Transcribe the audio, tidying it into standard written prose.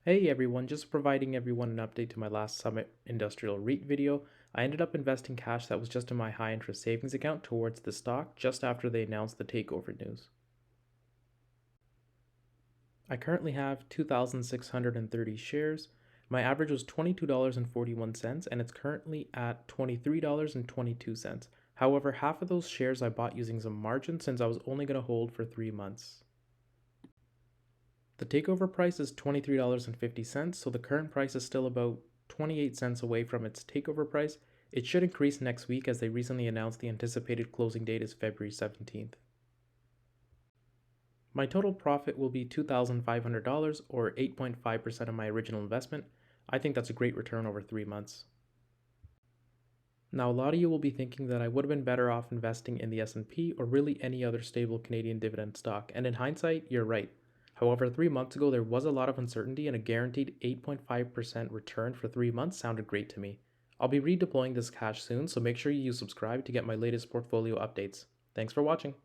Hey everyone, just providing everyone an update to my last Summit Industrial REIT video. I ended up investing cash that was just in my high interest savings account towards the stock just after they announced the takeover news. I currently have 2,630 shares. My average was $22.41 and it's currently at $23.22. However, half of those shares I bought using some margin since I was only going to hold for 3 months. The takeover price is $23.50, so the current price is still about 28 cents away from its takeover price. It should increase next week as they recently announced the anticipated closing date is February 17th. My total profit will be $2,500 or 8.5% of my original investment. I think that's a great return over 3 months. Now, a lot of you will be thinking that I would have been better off investing in the S&P or really any other stable Canadian dividend stock, and in hindsight, you're right. However, 3 months ago, there was a lot of uncertainty and a guaranteed 8.5% return for 3 months sounded great to me. I'll be redeploying this cash soon, so make sure you subscribe to get my latest portfolio updates. Thanks for watching.